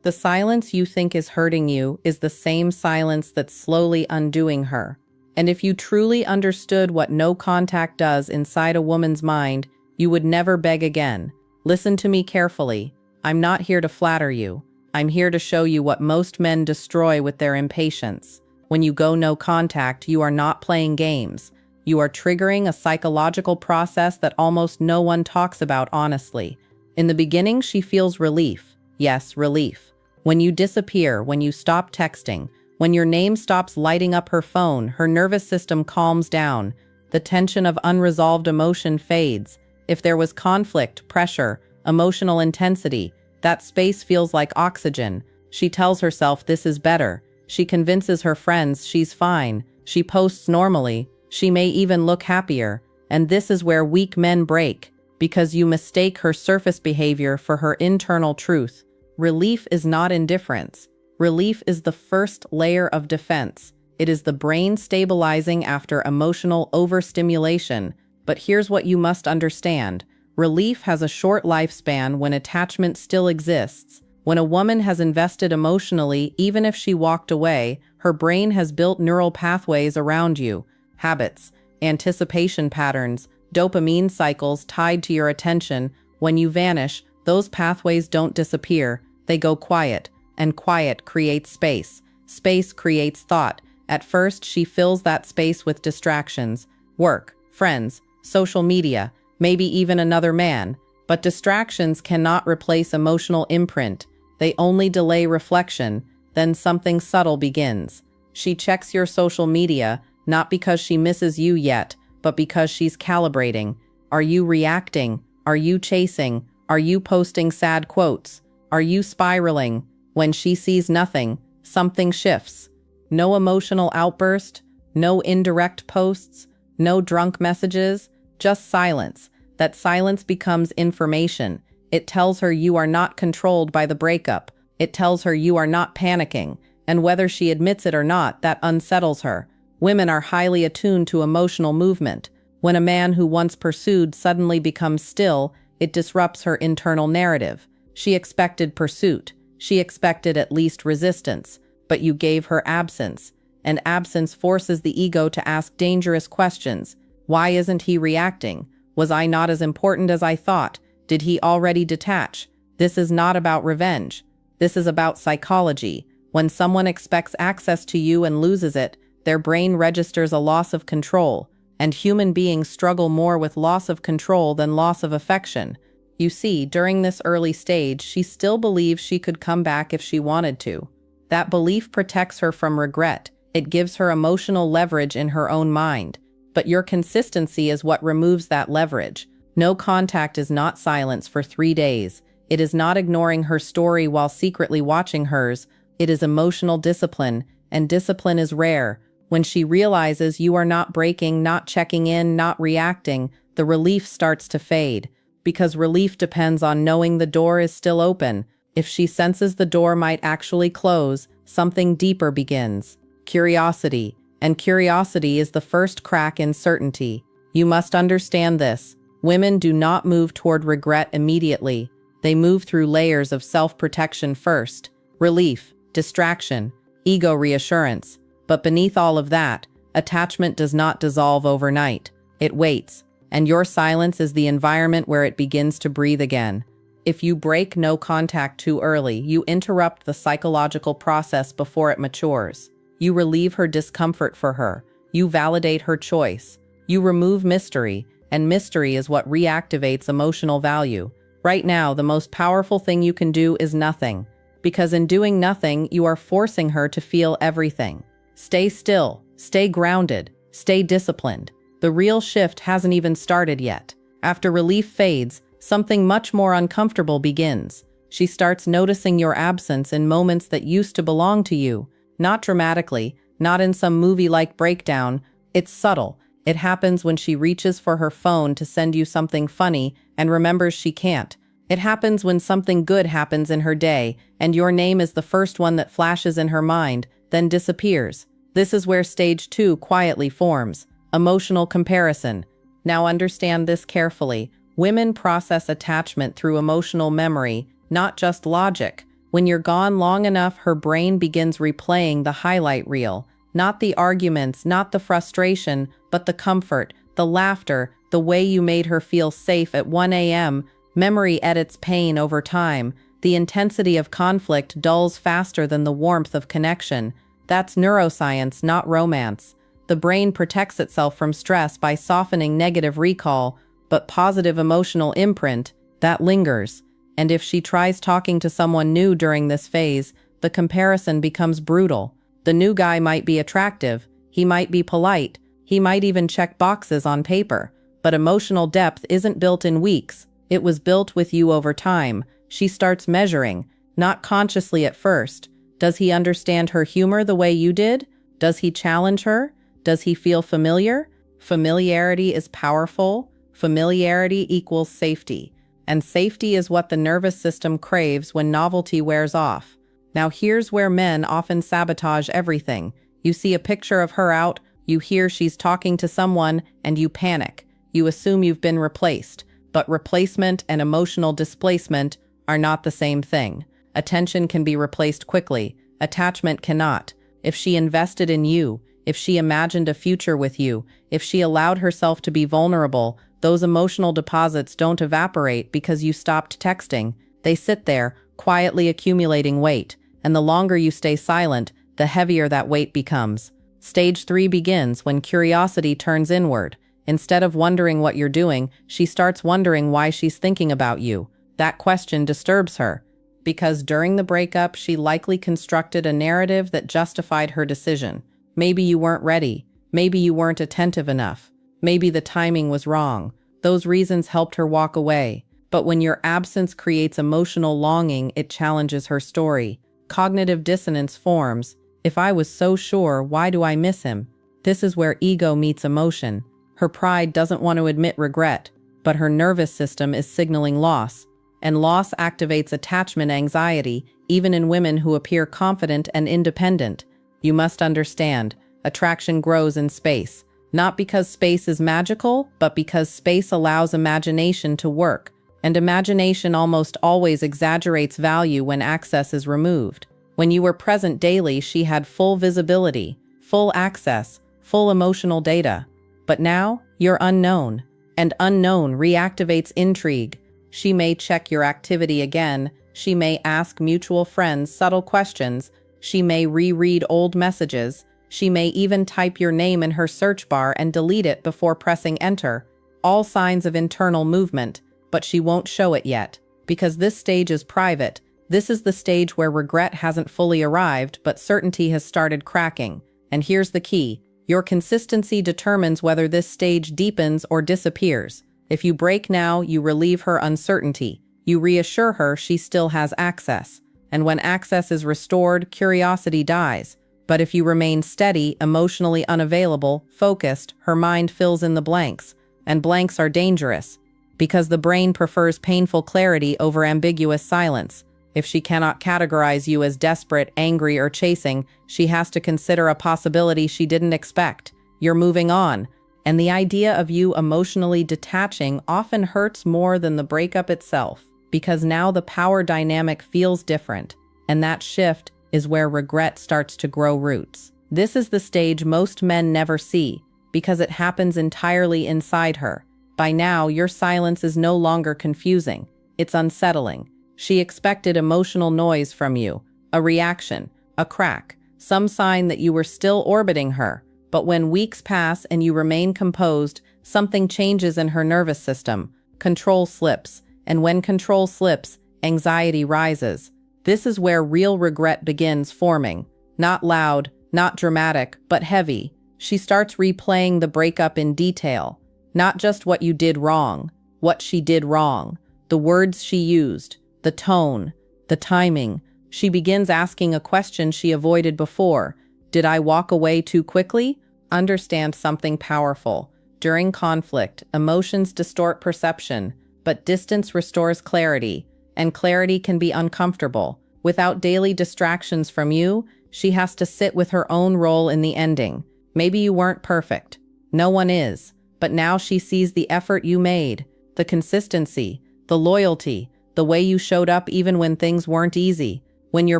The silence you think is hurting you is the same silence that's slowly undoing her. And if you truly understood what no contact does inside a woman's mind, you would never beg again. Listen to me carefully. I'm not here to flatter you. I'm here to show you what most men destroy with their impatience. When you go no contact, you are not playing games. You are triggering a psychological process that almost no one talks about honestly. In the beginning, she feels relief. Yes, relief. When you disappear, when you stop texting, when your name stops lighting up her phone, her nervous system calms down. The tension of unresolved emotion fades. If there was conflict, pressure, emotional intensity, that space feels like oxygen. She tells herself this is better. She convinces her friends she's fine. She posts normally. She may even look happier. And this is where weak men break, because you mistake her surface behavior for her internal truth. Relief is not indifference. Relief is the first layer of defense. It is the brain stabilizing after emotional overstimulation. But here's what you must understand. Relief has a short lifespan when attachment still exists. When a woman has invested emotionally, even if she walked away, her brain has built neural pathways around you. Habits, anticipation patterns, dopamine cycles tied to your attention. When you vanish, those pathways don't disappear. They go quiet. And quiet creates space. Space creates thought. At first, she fills that space with distractions. Work, friends, social media, maybe even another man. But distractions cannot replace emotional imprint. They only delay reflection. Then something subtle begins. She checks your social media, not because she misses you yet, but because she's calibrating. Are you reacting? Are you chasing? Are you posting sad quotes? Are you spiraling? When she sees nothing, something shifts. No emotional outburst, no indirect posts, no drunk messages, just silence. That silence becomes information. It tells her you are not controlled by the breakup. It tells her you are not panicking. And whether she admits it or not, that unsettles her. Women are highly attuned to emotional movement. When a man who once pursued suddenly becomes still, it disrupts her internal narrative. She expected pursuit. She expected at least resistance, but you gave her absence. And absence forces the ego to ask dangerous questions. Why isn't he reacting? Was I not as important as I thought? Did he already detach? This is not about revenge. This is about psychology. When someone expects access to you and loses it, their brain registers a loss of control. And human beings struggle more with loss of control than loss of affection. You see, during this early stage, she still believes she could come back if she wanted to. That belief protects her from regret. It gives her emotional leverage in her own mind. But your consistency is what removes that leverage. No contact is not silence for 3 days. It is not ignoring her story while secretly watching hers. It is emotional discipline, and discipline is rare. When she realizes you are not breaking, not checking in, not reacting, the relief starts to fade. Because relief depends on knowing the door is still open. If she senses the door might actually close, something deeper begins. Curiosity. And curiosity is the first crack in certainty. You must understand this. Women do not move toward regret immediately. They move through layers of self-protection first. Relief, distraction, ego reassurance. But beneath all of that, attachment does not dissolve overnight. It waits. And your silence is the environment where it begins to breathe again. If you break no contact too early, you interrupt the psychological process before it matures. You relieve her discomfort for her. You validate her choice. You remove mystery, and mystery is what reactivates emotional value. Right now, the most powerful thing you can do is nothing. Because in doing nothing, you are forcing her to feel everything. Stay still, stay grounded, stay disciplined. The real shift hasn't even started yet. After relief fades, something much more uncomfortable begins. She starts noticing your absence in moments that used to belong to you. Not dramatically, not in some movie-like breakdown. It's subtle. It happens when she reaches for her phone to send you something funny and remembers she can't. It happens when something good happens in her day, and your name is the first one that flashes in her mind, then disappears. This is where stage 2 quietly forms. Emotional comparison. Now understand this carefully. Women process attachment through emotional memory, not just logic. When you're gone long enough, her brain begins replaying the highlight reel. Not the arguments, not the frustration, but the comfort, the laughter, the way you made her feel safe at 1 a.m. Memory edits pain over time. The intensity of conflict dulls faster than the warmth of connection. That's neuroscience, not romance. The brain protects itself from stress by softening negative recall, but positive emotional imprint, that lingers. And if she tries talking to someone new during this phase, the comparison becomes brutal. The new guy might be attractive, he might be polite, he might even check boxes on paper, but emotional depth isn't built in weeks. It was built with you over time. She starts measuring, not consciously at first. Does he understand her humor the way you did? Does he challenge her? Does he feel familiar? Familiarity is powerful. Familiarity equals safety. And safety is what the nervous system craves when novelty wears off. Now here's where men often sabotage everything. You see a picture of her out, you hear she's talking to someone, and you panic. You assume you've been replaced. But replacement and emotional displacement are not the same thing. Attention can be replaced quickly. Attachment cannot. If she invested in you, if she imagined a future with you, if she allowed herself to be vulnerable, those emotional deposits don't evaporate because you stopped texting. They sit there, quietly accumulating weight, and the longer you stay silent, the heavier that weight becomes. Stage 3 begins when curiosity turns inward. Instead of wondering what you're doing, she starts wondering why she's thinking about you. That question disturbs her, because during the breakup, she likely constructed a narrative that justified her decision. Maybe you weren't ready. Maybe you weren't attentive enough. Maybe the timing was wrong. Those reasons helped her walk away. But when your absence creates emotional longing, it challenges her story. Cognitive dissonance forms. If I was so sure, why do I miss him? This is where ego meets emotion. Her pride doesn't want to admit regret, but her nervous system is signaling loss. And loss activates attachment anxiety, even in women who appear confident and independent. You must understand, attraction grows in space. Not because space is magical, but because space allows imagination to work. And imagination almost always exaggerates value when access is removed. When you were present daily, she had full visibility, full access, full emotional data. But now, you're unknown. And unknown reactivates intrigue. She may check your activity again. She may ask mutual friends subtle questions. She may reread old messages. She may even type your name in her search bar and delete it before pressing enter. All signs of internal movement, but she won't show it yet. Because this stage is private. This is the stage where regret hasn't fully arrived, but certainty has started cracking. And here's the key. Your consistency determines whether this stage deepens or disappears. If you break now, you relieve her uncertainty. You reassure her she still has access. And when access is restored, curiosity dies. But if you remain steady, emotionally unavailable, focused, her mind fills in the blanks. And blanks are dangerous, because the brain prefers painful clarity over ambiguous silence. If she cannot categorize you as desperate, angry, or chasing, she has to consider a possibility she didn't expect. You're moving on. And the idea of you emotionally detaching often hurts more than the breakup itself, because now the power dynamic feels different. And that shift is where regret starts to grow roots. This is the stage most men never see, because it happens entirely inside her. By now, your silence is no longer confusing. It's unsettling. She expected emotional noise from you, a reaction, a crack, some sign that you were still orbiting her. But when weeks pass and you remain composed, something changes in her nervous system. Control slips. And when control slips, anxiety rises. This is where real regret begins forming. Not loud, not dramatic, but heavy. She starts replaying the breakup in detail. Not just what you did wrong, what she did wrong, the words she used, the tone, the timing. She begins asking a question she avoided before. Did I walk away too quickly? Understand something powerful. During conflict, emotions distort perception, but distance restores clarity. And clarity can be uncomfortable. Without daily distractions from you, she has to sit with her own role in the ending. Maybe you weren't perfect. No one is. But now she sees the effort you made, the consistency, the loyalty, the way you showed up even when things weren't easy. When you're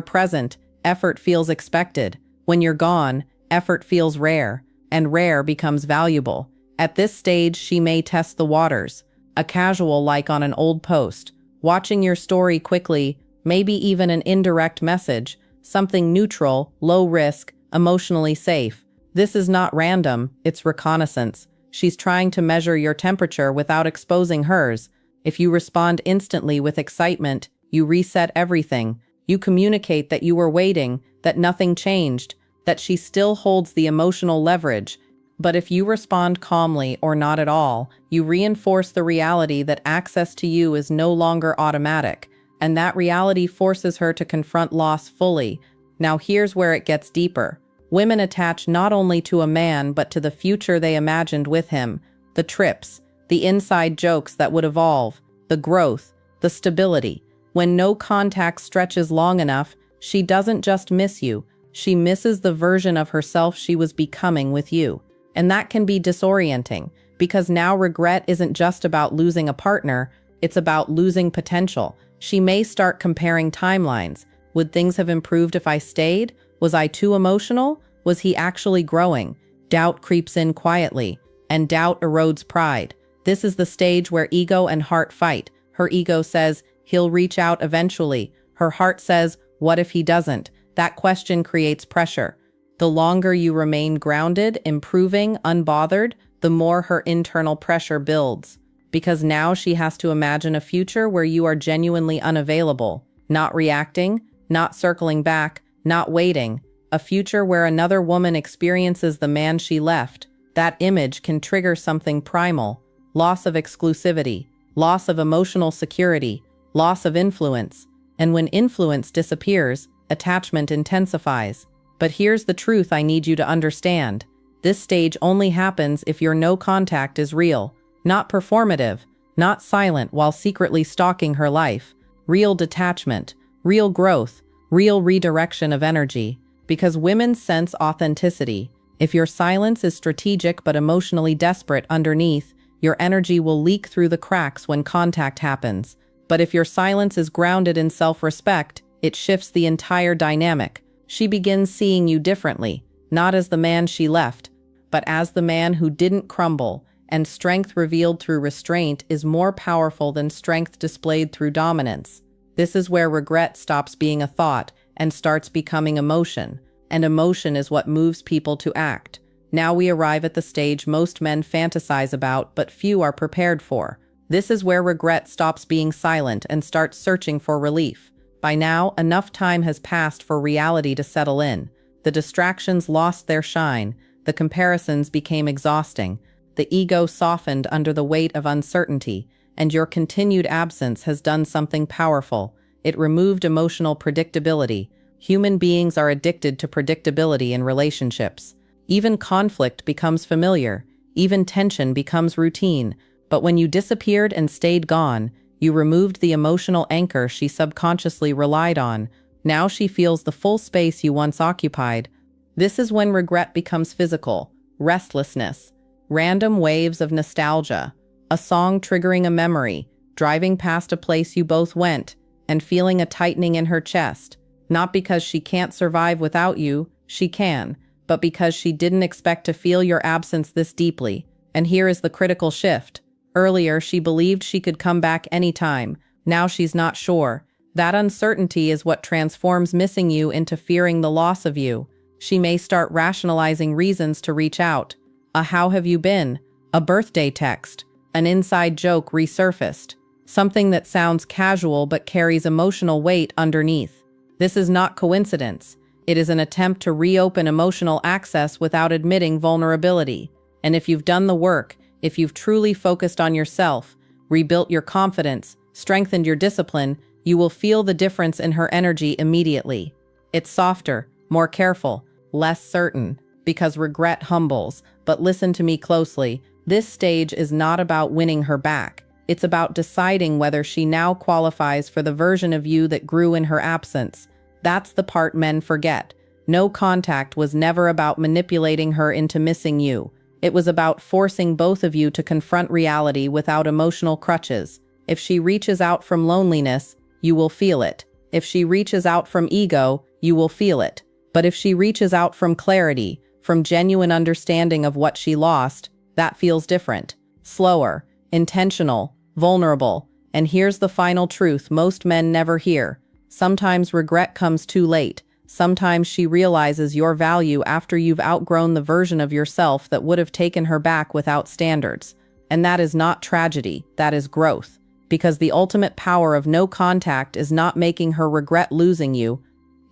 present, effort feels expected. When you're gone, effort feels rare, and rare becomes valuable. At this stage, she may test the waters, a casual like on an old post, watching your story quickly, maybe even an indirect message, something neutral, low risk, emotionally safe. This is not random, it's reconnaissance. She's trying to measure your temperature without exposing hers. If you respond instantly with excitement, you reset everything. You communicate that you were waiting, that nothing changed, that she still holds the emotional leverage. But if you respond calmly or not at all, you reinforce the reality that access to you is no longer automatic, and that reality forces her to confront loss fully. Now here's where it gets deeper. Women attach not only to a man but to the future they imagined with him, the trips, the inside jokes that would evolve, the growth, the stability. When no contact stretches long enough, she doesn't just miss you, she misses the version of herself she was becoming with you. And that can be disorienting, because now regret isn't just about losing a partner, it's about losing potential. She may start comparing timelines. Would things have improved if I stayed? Was I too emotional? Was he actually growing? Doubt creeps in quietly, and doubt erodes pride. This is the stage where ego and heart fight. Her ego says, he'll reach out eventually. Her heart says, what if he doesn't? That question creates pressure. The longer you remain grounded, improving, unbothered, the more her internal pressure builds. Because now she has to imagine a future where you are genuinely unavailable, not reacting, not circling back, not waiting. A future where another woman experiences the man she left. That image can trigger something primal. Loss of exclusivity, loss of emotional security, loss of influence. And when influence disappears, attachment intensifies. But here's the truth I need you to understand. This stage only happens if your no contact is real, not performative, not silent while secretly stalking her life. Real detachment, real growth, real redirection of energy. Because women sense authenticity. If your silence is strategic but emotionally desperate underneath, your energy will leak through the cracks when contact happens. But if your silence is grounded in self-respect, it shifts the entire dynamic. She begins seeing you differently, not as the man she left, but as the man who didn't crumble, and strength revealed through restraint is more powerful than strength displayed through dominance. This is where regret stops being a thought and starts becoming emotion, and emotion is what moves people to act. Now we arrive at the stage most men fantasize about but few are prepared for. This is where regret stops being silent and starts searching for relief. By now, enough time has passed for reality to settle in. The distractions lost their shine, the comparisons became exhausting, the ego softened under the weight of uncertainty, and your continued absence has done something powerful. It removed emotional predictability. Human beings are addicted to predictability in relationships. Even conflict becomes familiar, even tension becomes routine. But when you disappeared and stayed gone, you removed the emotional anchor she subconsciously relied on. Now she feels the full space you once occupied. This is when regret becomes physical, restlessness, random waves of nostalgia, a song triggering a memory, driving past a place you both went, and feeling a tightening in her chest. Not because she can't survive without you, she can, but because she didn't expect to feel your absence this deeply. And here is the critical shift. Earlier, she believed she could come back anytime. Now she's not sure. That uncertainty is what transforms missing you into fearing the loss of you. She may start rationalizing reasons to reach out. A "how have you been?" A birthday text. An inside joke resurfaced. Something that sounds casual but carries emotional weight underneath. This is not coincidence. It is an attempt to reopen emotional access without admitting vulnerability. And if you've done the work, if you've truly focused on yourself, rebuilt your confidence, strengthened your discipline, you will feel the difference in her energy immediately. It's softer, more careful, less certain, because regret humbles. But listen to me closely. This stage is not about winning her back. It's about deciding whether she now qualifies for the version of you that grew in her absence. That's the part men forget. No contact was never about manipulating her into missing you. It was about forcing both of you to confront reality without emotional crutches. If she reaches out from loneliness, you will feel it. If she reaches out from ego, you will feel it. But if she reaches out from clarity, from genuine understanding of what she lost, that feels different. Slower, intentional, vulnerable. And here's the final truth most men never hear. Sometimes regret comes too late. Sometimes she realizes your value after you've outgrown the version of yourself that would have taken her back without standards. And that is not tragedy, that is growth. Because the ultimate power of no contact is not making her regret losing you.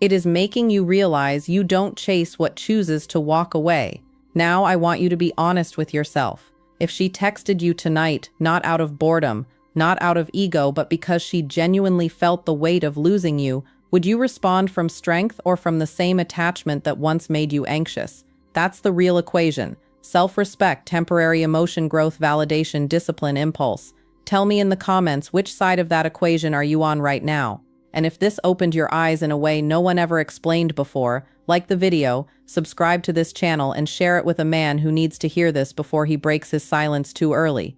It is making you realize you don't chase what chooses to walk away. Now I want you to be honest with yourself. If she texted you tonight, not out of boredom, not out of ego, but because she genuinely felt the weight of losing you, would you respond from strength or from the same attachment that once made you anxious? That's the real equation. Self-respect, temporary emotion growth, validation, discipline, impulse. Tell me in the comments which side of that equation are you on right now? And if this opened your eyes in a way no one ever explained before, like the video, subscribe to this channel and share it with a man who needs to hear this before he breaks his silence too early.